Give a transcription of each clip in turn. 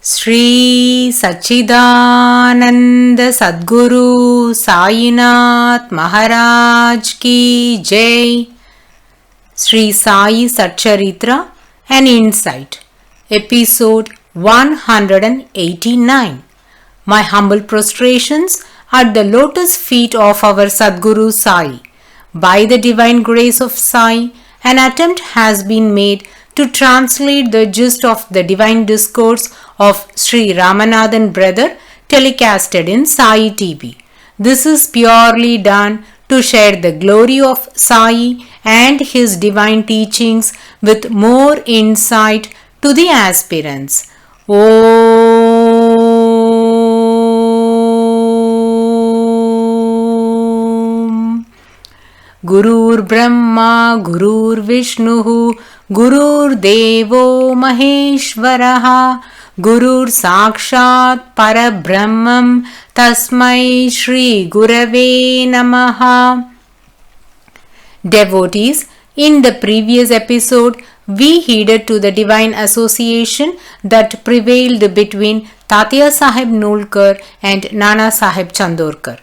Sri Sachidananda Sadguru Sainath Maharaj Ki Jai. Sri Sai SATCHARITRA, an insight. Episode 189. My humble prostrations at the lotus feet of our Sadguru Sai. By the divine grace of Sai, an attempt has been made to translate the gist of the divine discourse of Sri Ramanathan brother telecasted in Sai TV. This is purely done to share the glory of Sai and his divine teachings with more insight to the aspirants. Om Gurur Brahma Gurur Vishnu Gurur Devo Maheshwaraha Gurur Sakshat Parabrahmam Tasmai Shri Gurave Namaha. Devotees, in the previous episode, we heeded to the divine association that prevailed between Tatya Sahib Nulkar and Nana Sahib Chandorkar.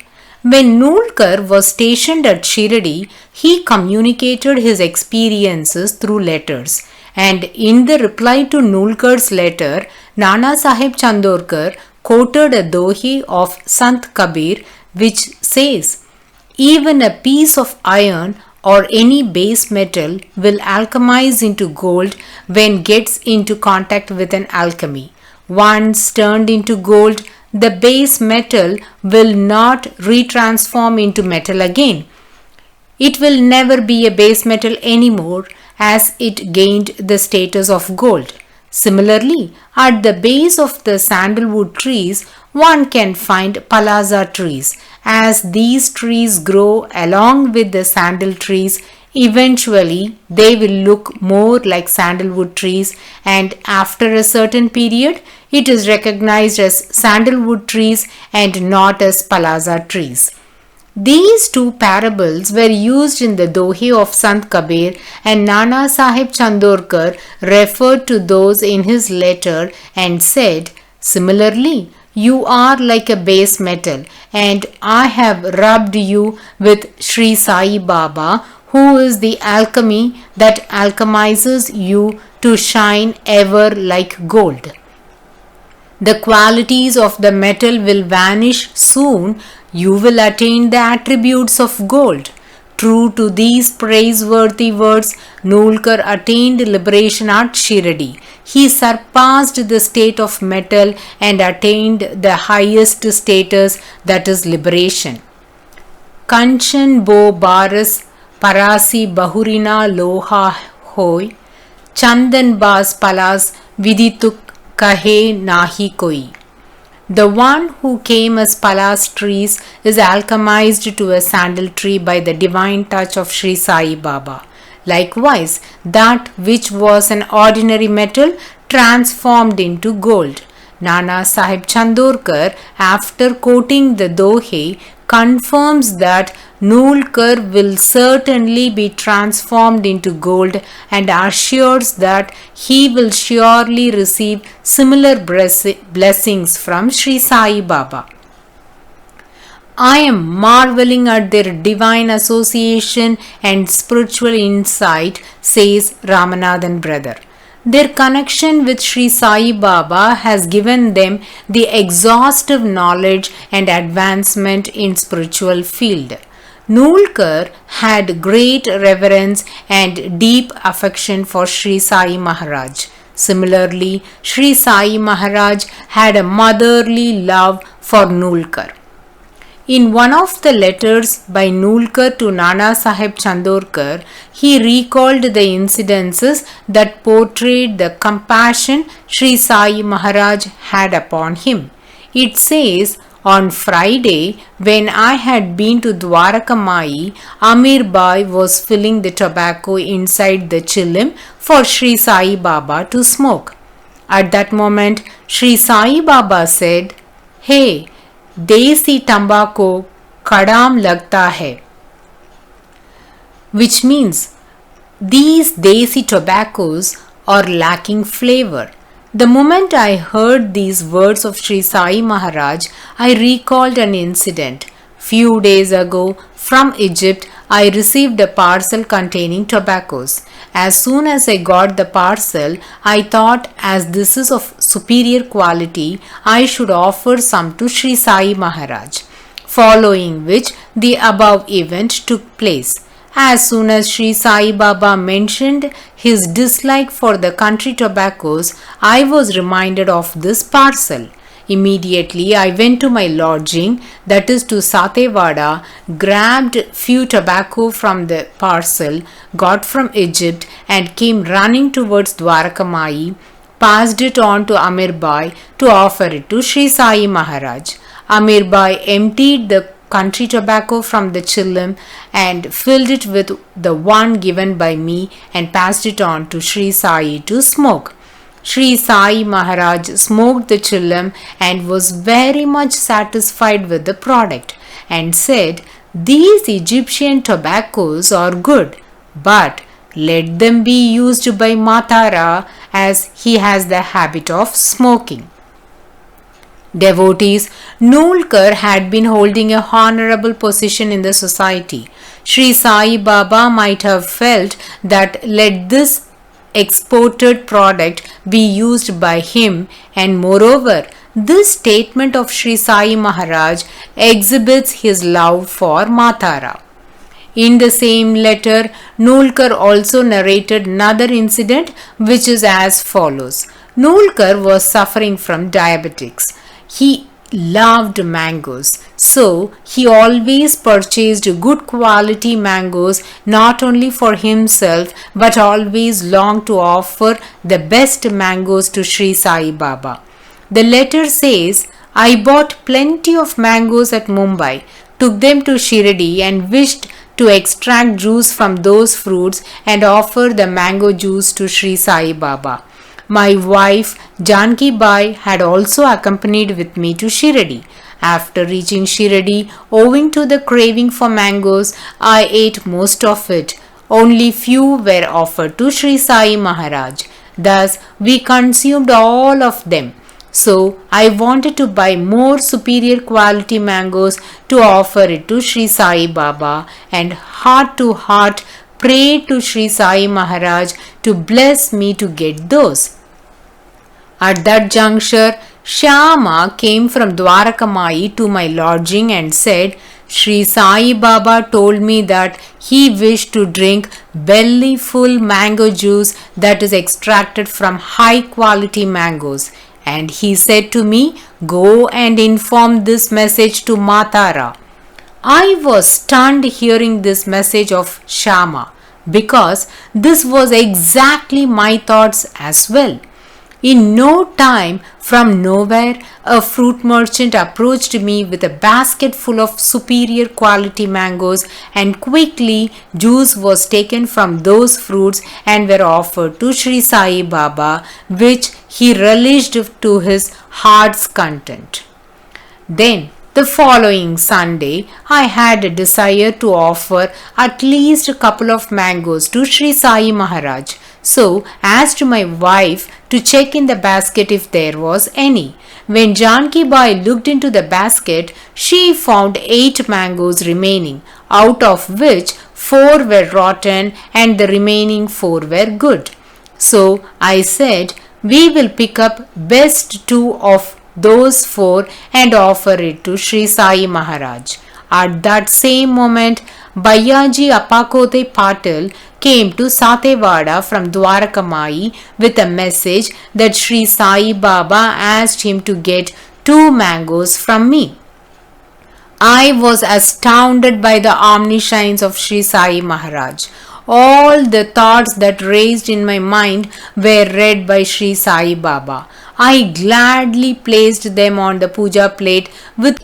When Nulkar was stationed at Shirdi, he communicated his experiences through letters, and in the reply to Nulkar's letter, Nana Sahib Chandorkar quoted a dohi of Sant Kabir which says, "Even a piece of iron or any base metal will alchemize into gold when gets into contact with an alchemy. Once turned into gold, the base metal will not retransform into metal again. It will never be a base metal anymore as it gained the status of gold. Similarly, at the base of the sandalwood trees, one can find palasa trees. As these trees grow along with the sandal trees, eventually they will look more like sandalwood trees, and after a certain period, it is recognized as sandalwood trees and not as palasa trees." These two parables were used in the dohe of Sant Kabir, and Nana Sahib Chandorkar referred to those in his letter and said, "Similarly, you are like a base metal, and I have rubbed you with Sri Sai Baba, who is the alchemy that alchemizes you to shine ever like gold. The qualities of the metal will vanish soon. You will attain the attributes of gold." True to these praiseworthy words, Nulkar attained liberation at Shirdi. He surpassed the state of metal and attained the highest status, that is liberation. Kanchan bo baras parasi bahurina loha hoy, chandan bas palas vidituk kahe nahi koi. The one who came as palas trees is alchemized to a sandal tree by the divine touch of Sri Sai Baba. Likewise, that which was an ordinary metal transformed into gold. Nana Sahib Chandorkar, after quoting the dohe, confirms that Nulkar will certainly be transformed into gold and assures that he will surely receive similar blessings from Sri Sai Baba. I am marveling at their divine association and spiritual insight, says Ramanathan brother. Their connection with Sri Sai Baba has given them the exhaustive knowledge and advancement in spiritual field. Nulkar had great reverence and deep affection for Sri Sai Maharaj. Similarly, Sri Sai Maharaj had a motherly love for Nulkar. In one of the letters by Nulkar to Nana Sahib Chandorkar, he recalled the incidences that portrayed the compassion Sri Sai Maharaj had upon him. It says, "On Friday, when I had been to Dwarakamai, Amir Bai was filling the tobacco inside the chilim for Sri Sai Baba to smoke. At that moment, Sri Sai Baba said, 'Hey, Desi Tambako Kadam Lagta Hai,' which means these Desi tobaccos are lacking flavor. The moment I heard these words of Sri Sai Maharaj, I recalled an incident. Few days ago, from Egypt, I received a parcel containing tobaccos. As soon as I got the parcel, I thought, as this is of superior quality, I should offer some to Sri Sai Maharaj. Following which, the above event took place. As soon as Sri Sai Baba mentioned his dislike for the country tobaccos, I was reminded of this parcel. Immediately I went to my lodging, that is to Satewada, grabbed few tobacco from the parcel got from Egypt and came running towards Dwarakamai, passed it on to Amirbai to offer it to Sri Sai Maharaj. Amirbai emptied the country tobacco from the chillum and filled it with the one given by me and passed it on to Sri Sai to smoke. Sri Sai Maharaj smoked the chillum and was very much satisfied with the product and said, "These Egyptian tobaccos are good, but let them be used by Matara as he has the habit of smoking." Devotees, Nulkar had been holding a honorable position in the society. Sri Sai Baba might have felt that let this exported product be used by him, and moreover, this statement of Sri Sai Maharaj exhibits his love for Matara. In the same letter, Nulkar also narrated another incident which is as follows. Nulkar was suffering from diabetics. He loved mangoes, so he always purchased good quality mangoes not only for himself but always longed to offer the best mangoes to Sri Sai Baba. The letter says, "I bought plenty of mangoes at Mumbai, took them to Shirdi and wished to extract juice from those fruits and offer the mango juice to Sri Sai Baba. My wife Janki Bai had also accompanied with me to Shirdi. After reaching Shirdi, owing to the craving for mangoes, I ate most of it. Only few were offered to Sri Sai Maharaj. Thus, we consumed all of them. So, I wanted to buy more superior quality mangoes to offer it to Sri Sai Baba and heart to heart prayed to Sri Sai Maharaj to bless me to get those." At that juncture, Shyama came from Dwarakamai to my lodging and said, "Sri Sai Baba told me that he wished to drink belly full mango juice that is extracted from high quality mangoes. And he said to me, go and inform this message to Matara." I was stunned hearing this message of Shyama because this was exactly my thoughts as well. In no time, from nowhere, a fruit merchant approached me with a basket full of superior quality mangoes, and quickly juice was taken from those fruits and were offered to Sri Sai Baba, which he relished to his heart's content. Then, the following Sunday, I had a desire to offer at least a couple of mangoes to Sri Sai Maharaj. So, asked my wife to check in the basket if there was any. When Janki Bai looked into the basket, she found 8 mangoes remaining, out of which 4 were rotten and the remaining 4 were good. So, I said, "We will pick up best 2 of those 4 and offer it to Sri Sai Maharaj." At that same moment, Bayaji Apakote Patil came to Satewada from Dwarakamai with a message that Sri Sai Baba asked him to get 2 mangoes from me. I was astounded by the omniscience of Sri Sai Maharaj. All the thoughts that raised in my mind were read by Sri Sai Baba. I gladly placed them on the puja plate with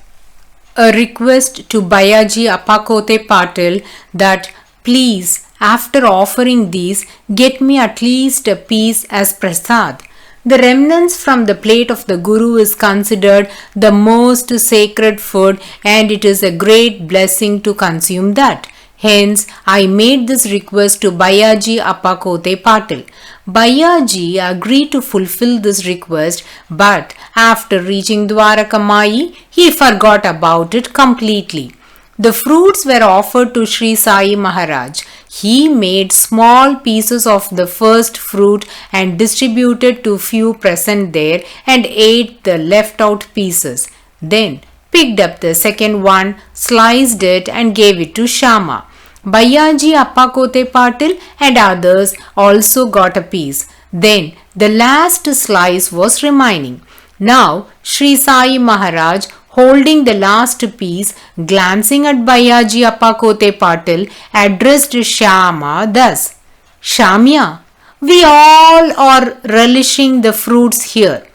a request to Bayaji Apakote Patil that please, after offering these, get me at least a piece as prasad. The remnants from the plate of the Guru is considered the most sacred food, and it is a great blessing to consume that. Hence, I made this request to Bayaji Apakote Patil. Bayaji agreed to fulfill this request, but after reaching Dwaraka he forgot about it completely. The fruits were offered to Sri Sai Maharaj. He made small pieces of the first fruit and distributed to few present there and ate the left out pieces. Then picked up the second one, sliced it and gave it to Shama. Bayaji Appakote Patil and others also got a piece. Then the last slice was remaining. Now Sri Sai Maharaj, holding the last piece, glancing at Bayaji Appakote Patil, addressed Shama thus: Shamya, we all are relishing the fruits here.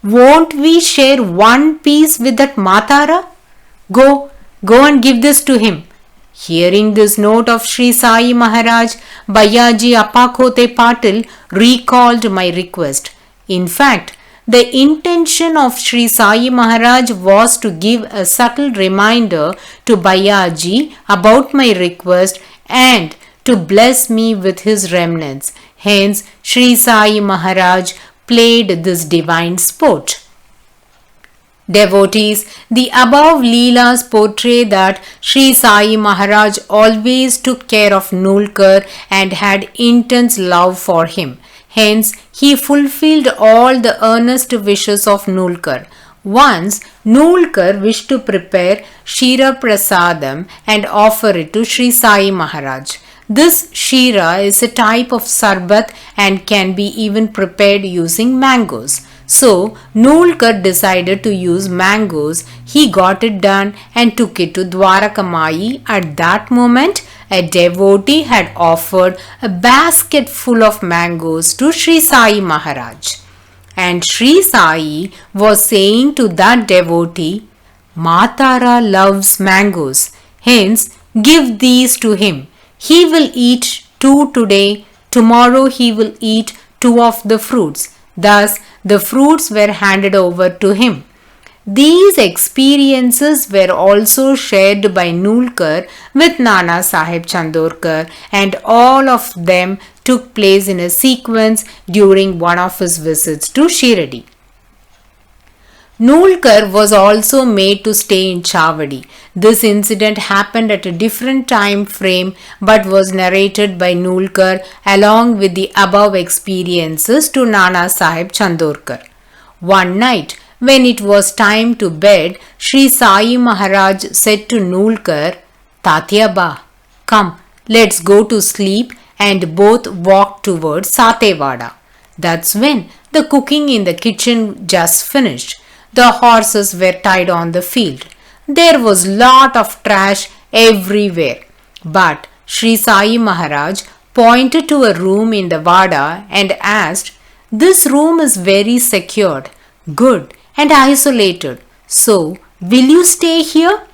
Won't we share one piece with that Matara? Go and give this to him. Hearing this note of Sri Sai Maharaj, Bayaji Appakote Patil recalled my request. In fact, the intention of Sri Sai Maharaj was to give a subtle reminder to Bayaji about my request and to bless me with his remnants. Hence, Sri Sai Maharaj played this divine sport. Devotees, the above Leelas portray that Sri Sai Maharaj always took care of Nulkar and had intense love for him. Hence, he fulfilled all the earnest wishes of Nulkar. Once, Nulkar wished to prepare Shira Prasadam and offer it to Sri Sai Maharaj. This Shira is a type of sarbat and can be even prepared using mangoes. So, Nulkar decided to use mangoes. He got it done and took it to Dwaraka. At that moment, a devotee had offered a basket full of mangoes to Sri Sai Maharaj. And Sri Sai was saying to that devotee, Matara loves mangoes. Hence, give these to him. He will eat 2 today. Tomorrow he will eat 2 of the fruits. Thus, the fruits were handed over to him. These experiences were also shared by Nulkar with Nana Sahib Chandorkar, and all of them took place in a sequence during one of his visits to Shiradi. Nulkar was also made to stay in Chavadi. This incident happened at a different time frame but was narrated by Nulkar along with the above experiences to Nana Sahib Chandorkar. One night, when it was time to bed, Sri Sai Maharaj said to Nulkar, Tatyaba, come, let's go to sleep, and both walked towards Satewada. That's when the cooking in the kitchen just finished. The horses were tied on the field. There was lot of trash everywhere. But Sri Sai Maharaj pointed to a room in the Vada and asked, This room is very secured, good and isolated. So, will you stay here?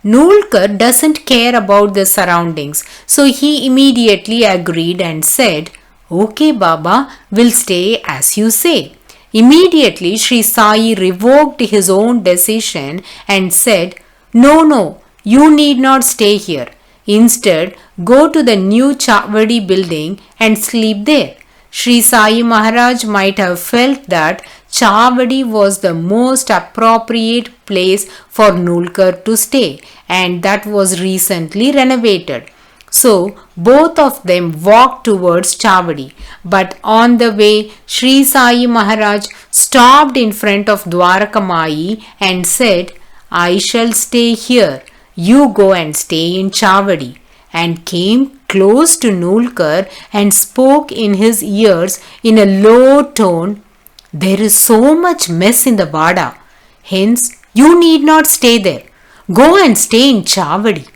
Nulkar doesn't care about the surroundings. So he immediately agreed and said, Okay Baba, we'll stay as you say. Immediately, Sri Sai revoked his own decision and said, No, you need not stay here. Instead, go to the new Chavadi building and sleep there. Sri Sai Maharaj might have felt that Chavadi was the most appropriate place for Nulkar to stay, and that was recently renovated. So, both of them walked towards Chavadi. But on the way, Sri Sai Maharaj stopped in front of Dwaraka and said, I shall stay here. You go and stay in Chavadi. And came close to Nulkar and spoke in his ears in a low tone, There is so much mess in the Vada. Hence, you need not stay there. Go and stay in Chavadi.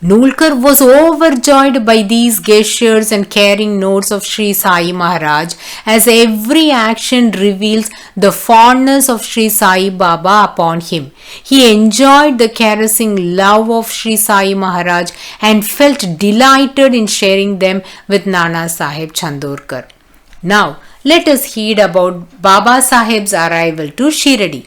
Nulkar was overjoyed by these gestures and caring notes of Sri Sai Maharaj, as every action reveals the fondness of Sri Sai Baba upon him. He enjoyed the caressing love of Sri Sai Maharaj and felt delighted in sharing them with Nana Sahib Chandorkar. Now, let us heed about Baba Sahib's arrival to Shiradi.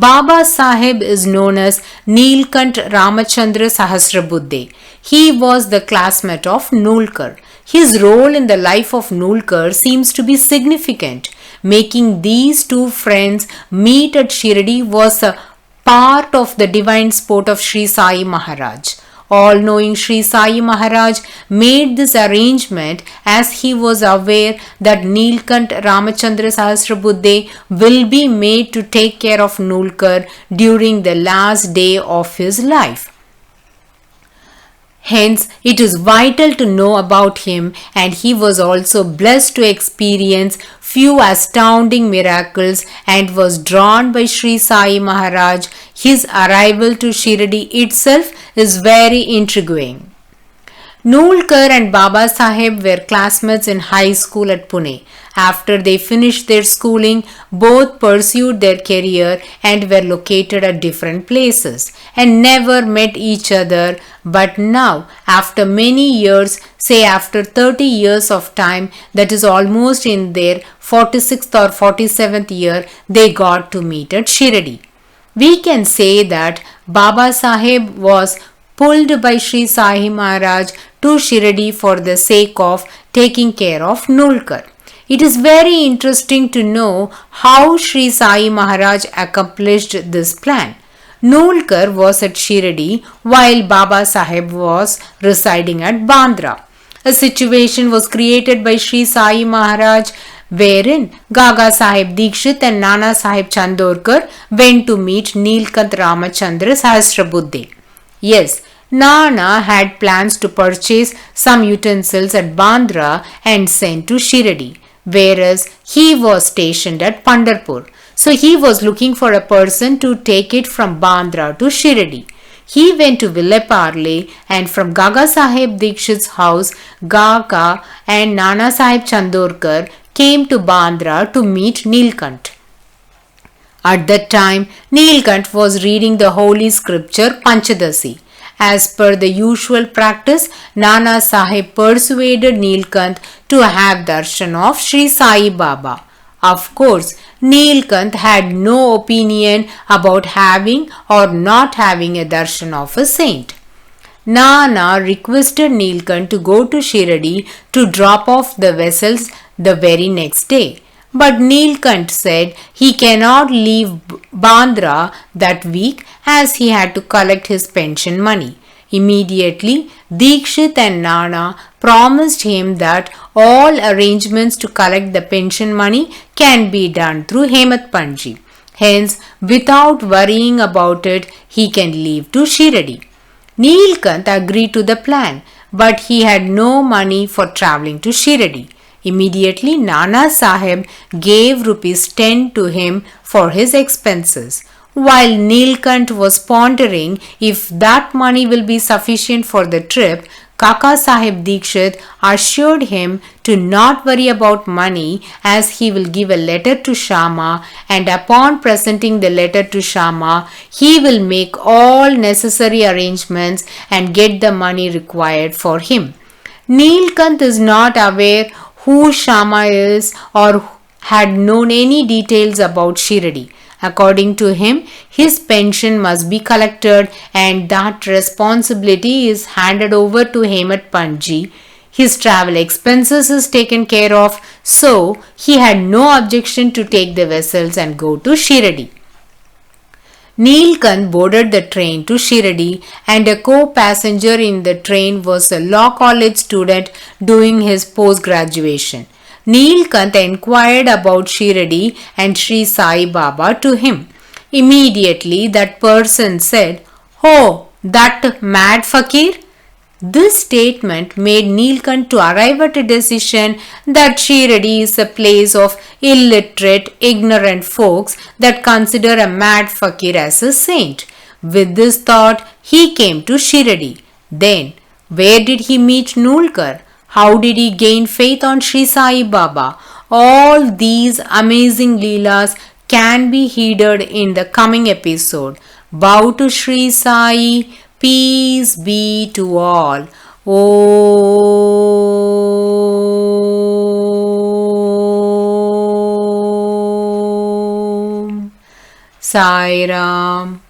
Baba Sahib is known as Neelkant Ramachandra Sahasrabuddhe. He was the classmate of Nulkar. His role in the life of Nulkar seems to be significant. Making these two friends meet at Shirdi was a part of the divine sport of Sri Sai Maharaj. All-knowing Sri Sai Maharaj made this arrangement as he was aware that Neelkant Ramachandra Sahasrabuddhe will be made to take care of Nulkar during the last day of his life. Hence, it is vital to know about him, and he was also blessed to experience few astounding miracles and was drawn by Sri Sai Maharaj. His arrival to Shirdi itself is very intriguing. Nulkar and Baba Sahib were classmates in high school at Pune. After they finished their schooling, both pursued their career and were located at different places and never met each other. But now, after many years, say after 30 years of time, that is almost in their 46th or 47th year, they got to meet at Shirdi. We can say that Baba Sahib was pulled by Sri Sai Maharaj to Shirdi for the sake of taking care of Nulkar. It is very interesting to know how Sri Sai Maharaj accomplished this plan. Nulkar was at Shirdi while Baba Sahib was residing at Bandra. A situation was created by Sri Sai Maharaj wherein Gaga Sahib Dikshit and Nana Sahib Chandorkar went to meet Neelkant Ramachandra Sahasrabuddhe. Yes, Nana had plans to purchase some utensils at Bandra and send to Shirdi, whereas he was stationed at Pandharpur. So he was looking for a person to take it from Bandra to Shirdi. He went to Villeparle, and from Gaga Sahib Dikshit's house, Gaga and Nana Sahib Chandorkar came to Bandra to meet Neelkant. At that time, Neelkant was reading the holy scripture Panchadasi. As per the usual practice, Nana Sahib persuaded Neelkant to have darshan of Sri Sai Baba. Of course, Neelkant had no opinion about having or not having a darshan of a saint. Nana requested Neelkant to go to Shirdi to drop off the vessels the very next day. But Neelkant said he cannot leave Bandra that week as he had to collect his pension money. Immediately, Dikshit and Nana promised him that all arrangements to collect the pension money can be done through Hemat Panji. Hence, without worrying about it, he can leave to Shirdi. Neelkant agreed to the plan, but he had no money for travelling to Shirdi. Immediately, Nana Sahib gave ₹10 to him for his expenses. While Neelkant was pondering if that money will be sufficient for the trip, Kaka Sahib Dikshit assured him to not worry about money as he will give a letter to Shama, and upon presenting the letter to Shama, he will make all necessary arrangements and get the money required for him. Neelkant is not aware who Shama is or had known any details about Shirdi. According to him, his pension must be collected and that responsibility is handed over to Hemat Panji. His travel expenses is taken care of, so he had no objection to take the vessels and go to Shirdi. Neelkant boarded the train to Shirdi, and a co-passenger in the train was a law college student doing his post-graduation. Neelkant inquired about Shirdi and Sri Sai Baba to him. Immediately that person said, "Oh, that mad fakir?" This statement made Neelkant to arrive at a decision that Shirdi is a place of illiterate, ignorant folks that consider a mad fakir as a saint. With this thought, he came to Shirdi. Then, where did he meet Nulkar? How did he gain faith on Sri Sai Baba? All these amazing leelas can be heeded in the coming episode. Bow to Sri Sai. Peace be to all. Om Sai Ram.